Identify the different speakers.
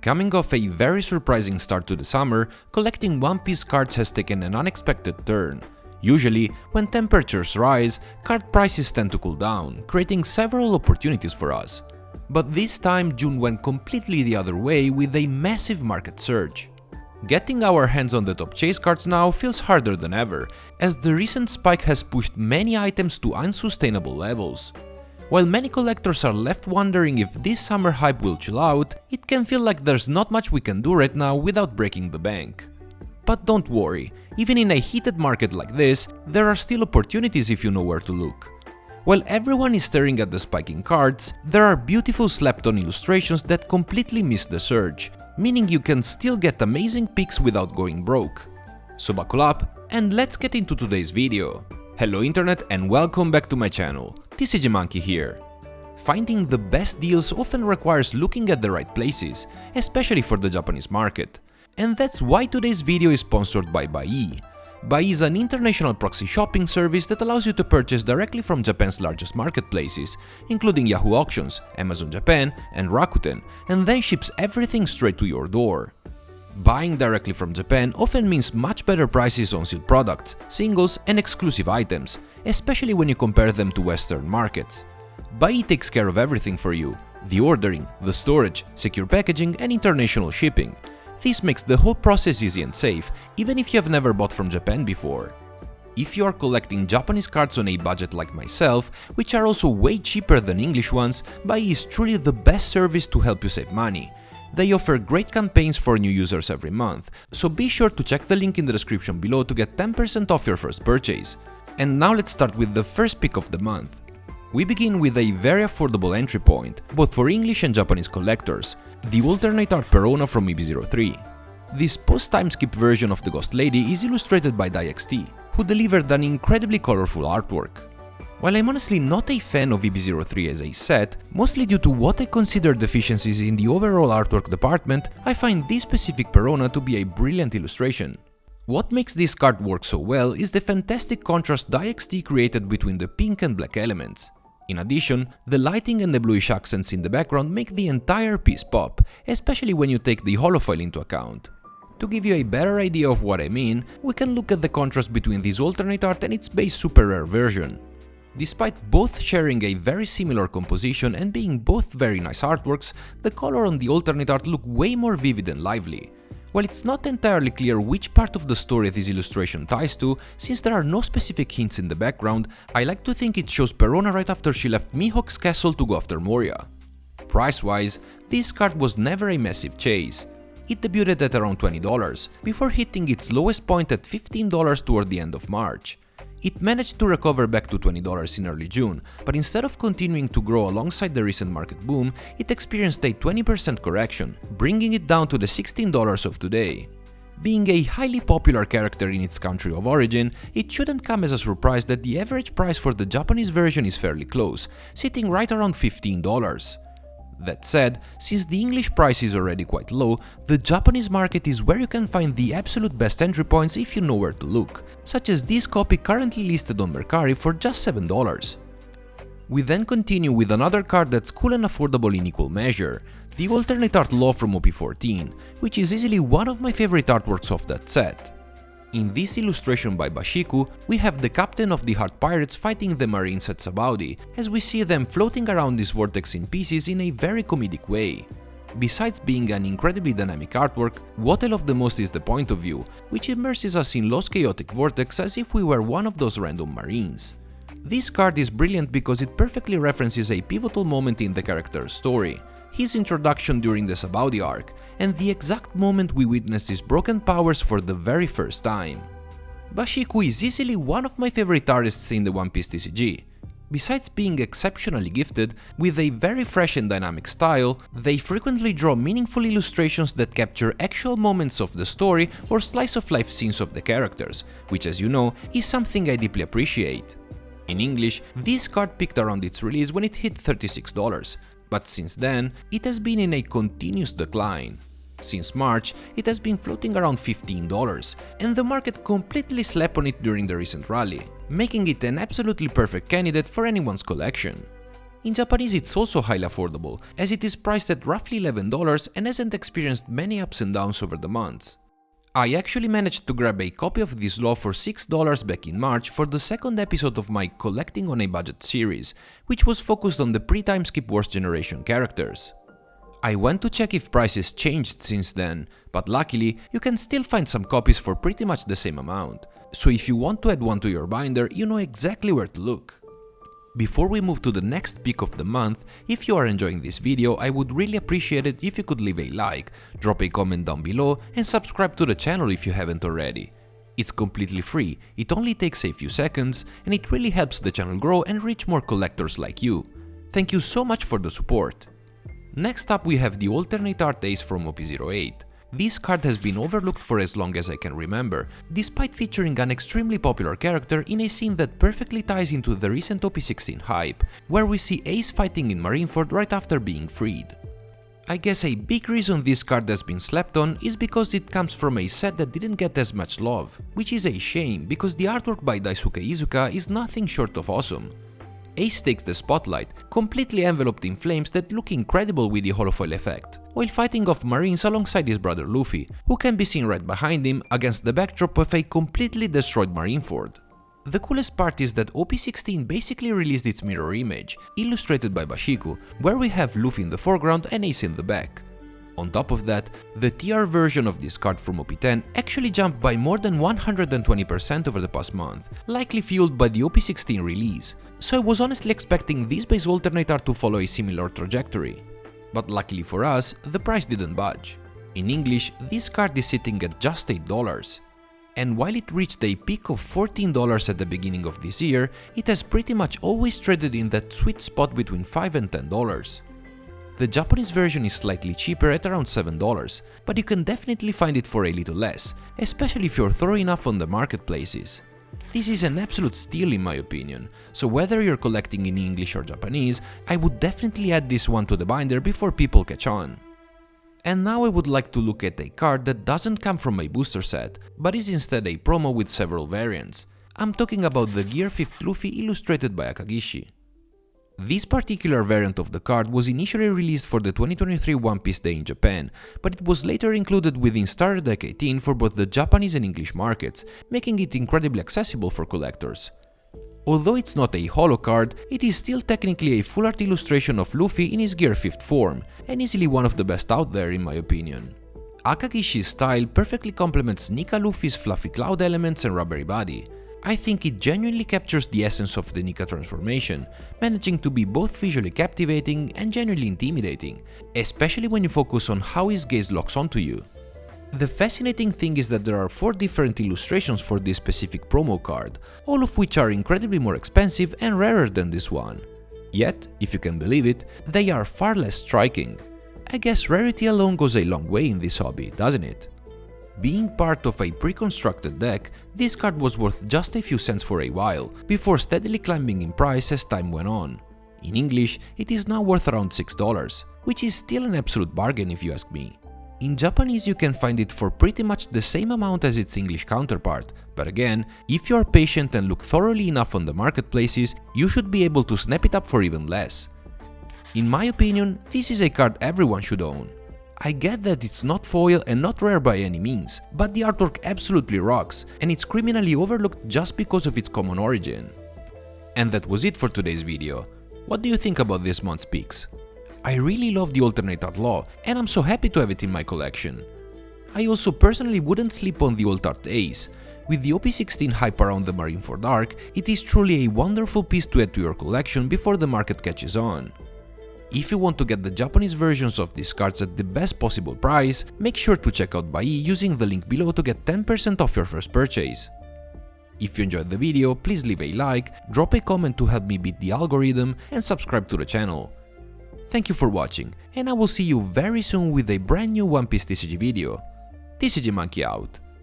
Speaker 1: Coming off a very surprising start to the summer, collecting One Piece cards has taken an unexpected turn. Usually, when temperatures rise, card prices tend to cool down, creating several opportunities for us. But this time, June went completely the other way with a massive market surge. Getting our hands on the top chase cards now feels harder than ever, as the recent spike has pushed many items to unsustainable levels. While many collectors are left wondering if this summer hype will chill out, it can feel like there's not much we can do right now without breaking the bank. But don't worry, even in a heated market like this, there are still opportunities if you know where to look. While everyone is staring at the spiking cards, there are beautiful slapped-on illustrations that completely miss the surge, meaning you can still get amazing picks without going broke. So buckle up and let's get into today's video. Hello internet and welcome back to my channel, TCG Monkey here. Finding the best deals often requires looking at the right places, especially for the Japanese market. And that's why today's video is sponsored by Bai. Bai is an international proxy shopping service that allows you to purchase directly from Japan's largest marketplaces, including Yahoo Auctions, Amazon Japan, and Rakuten, and then ships everything straight to your door. Buying directly from Japan often means much better prices on sealed products, singles, and exclusive items, especially when you compare them to Western markets. Bai takes care of everything for you: the ordering, the storage, secure packaging, and international shipping. This makes the whole process easy and safe, even if you have never bought from Japan before. If you are collecting Japanese cards on a budget like myself, which are also way cheaper than English ones, Bai is truly the best service to help you save money. They offer great campaigns for new users every month, so be sure to check the link in the description below to get 10% off your first purchase. And now let's start with the first pick of the month. We begin with a very affordable entry point, both for English and Japanese collectors, the alternate Art Perona from EB03. This post-time skip version of the Ghost Lady is illustrated by DXT, who delivered an incredibly colorful artwork. While I'm honestly not a fan of EB03 as a set, mostly due to what I consider deficiencies in the overall artwork department, I find this specific Perona to be a brilliant illustration. What makes this card work so well is the fantastic contrast DXT created between the pink and black elements. In addition, the lighting and the bluish accents in the background make the entire piece pop, especially when you take the holofoil into account. To give you a better idea of what I mean, we can look at the contrast between this alternate art and its base super rare version. Despite both sharing a very similar composition and being both very nice artworks, the color on the alternate art look way more vivid and lively. While it's not entirely clear which part of the story this illustration ties to, since there are no specific hints in the background, I like to think it shows Perona right after she left Mihawk's castle to go after Moria. Price-wise, this card was never a massive chase. It debuted at around $20, before hitting its lowest point at $15 toward the end of March. It managed to recover back to $20 in early June, but instead of continuing to grow alongside the recent market boom, it experienced a 20% correction, bringing it down to the $16 of today. Being a highly popular character in its country of origin, it shouldn't come as a surprise that the average price for the Japanese version is fairly close, sitting right around $15. That said, since the English price is already quite low, the Japanese market is where you can find the absolute best entry points if you know where to look, such as this copy currently listed on Mercari for just $7. We then continue with another card that's cool and affordable in equal measure, the alternate art Law from OP14, which is easily one of my favorite artworks of that set. In this illustration by Bashiku, we have the captain of the Heart Pirates fighting the Marines at Sabaudi, as we see them floating around this vortex in pieces in a very comedic way. Besides being an incredibly dynamic artwork, what I love the most is the point of view, which immerses us in Lost Chaotic Vortex as if we were one of those random Marines. This card is brilliant because it perfectly references a pivotal moment in the character's story, his introduction during the Sabaudi arc, and the exact moment we witness his broken powers for the very first time. Bashiku is easily one of my favorite artists in the One Piece TCG. Besides being exceptionally gifted, with a very fresh and dynamic style, they frequently draw meaningful illustrations that capture actual moments of the story or slice-of-life scenes of the characters, which, as you know, is something I deeply appreciate. In English, this card peaked around its release when it hit $36, but since then, it has been in a continuous decline. Since March, it has been floating around $15, and the market completely slept on it during the recent rally, making it an absolutely perfect candidate for anyone's collection. In Japanese it's also highly affordable, as it is priced at roughly $11 and hasn't experienced many ups and downs over the months. I actually managed to grab a copy of this law for $6 back in March for the second episode of my Collecting on a Budget series, which was focused on the pre-time skip Wars generation characters. I went to check if prices changed since then, but luckily you can still find some copies for pretty much the same amount, so if you want to add one to your binder, you know exactly where to look. Before we move to the next pick of the month, if you are enjoying this video, I would really appreciate it if you could leave a like, drop a comment down below and subscribe to the channel if you haven't already. It's completely free, it only takes a few seconds and it really helps the channel grow and reach more collectors like you. Thank you so much for the support. Next up we have the alternate art Ace from OP08. This card has been overlooked for as long as I can remember, despite featuring an extremely popular character in a scene that perfectly ties into the recent OP16 hype, where we see Ace fighting in Marineford right after being freed. I guess a big reason this card has been slept on is because it comes from a set that didn't get as much love, which is a shame because the artwork by Daisuke Iizuka is nothing short of awesome. Ace takes the spotlight, completely enveloped in flames that look incredible with the holofoil effect, while fighting off marines alongside his brother Luffy, who can be seen right behind him against the backdrop of a completely destroyed Marineford. The coolest part is that OP16 basically released its mirror image, illustrated by Bashiku, where we have Luffy in the foreground and Ace in the back. On top of that, the TR version of this card from OP10 actually jumped by more than 120% over the past month, likely fueled by the OP16 release, so I was honestly expecting this base alternate art to follow a similar trajectory. But luckily for us, the price didn't budge. In English, this card is sitting at just $8. And while it reached a peak of $14 at the beginning of this year, it has pretty much always traded in that sweet spot between $5 and $10. The Japanese version is slightly cheaper at around $7, but you can definitely find it for a little less, especially if you're thorough enough on the marketplaces. This is an absolute steal in my opinion, so whether you're collecting in English or Japanese, I would definitely add this one to the binder before people catch on. And now I would like to look at a card that doesn't come from a booster set, but is instead a promo with several variants. I'm talking about the Gear 5th Luffy illustrated by Akagishi. This particular variant of the card was initially released for the 2023 One Piece Day in Japan, but it was later included within Starter Deck 18 for both the Japanese and English markets, making it incredibly accessible for collectors. Although it's not a holo card, it is still technically a full art illustration of Luffy in his Gear 5th form, and easily one of the best out there in my opinion. Akagishi's style perfectly complements Nika Luffy's fluffy cloud elements and rubbery body. I think it genuinely captures the essence of the Nika transformation, managing to be both visually captivating and genuinely intimidating, especially when you focus on how his gaze locks onto you. The fascinating thing is that there are 4 different illustrations for this specific promo card, all of which are incredibly more expensive and rarer than this one. Yet, if you can believe it, they are far less striking. I guess rarity alone goes a long way in this hobby, doesn't it? Being part of a pre-constructed deck, this card was worth just a few cents for a while, before steadily climbing in price as time went on. In English, it is now worth around $6, which is still an absolute bargain if you ask me. In Japanese you can find it for pretty much the same amount as its English counterpart, but again, if you are patient and look thoroughly enough on the marketplaces, you should be able to snap it up for even less. In my opinion, this is a card everyone should own. I get that it's not foil and not rare by any means, but the artwork absolutely rocks, and it's criminally overlooked just because of its common origin. And that was it for today's video. What do you think about this month's picks? I really love the alternate art Law, and I'm so happy to have it in my collection. I also personally wouldn't sleep on the alt art Ace. With the OP16 hype around the Marineford arc, it is truly a wonderful piece to add to your collection before the market catches on. If you want to get the Japanese versions of these cards at the best possible price, make sure to check out Bai using the link below to get 10% off your first purchase. If you enjoyed the video, please leave a like, drop a comment to help me beat the algorithm, and subscribe to the channel. Thank you for watching, and I will see you very soon with a brand new One Piece TCG video. TCG Monkey out.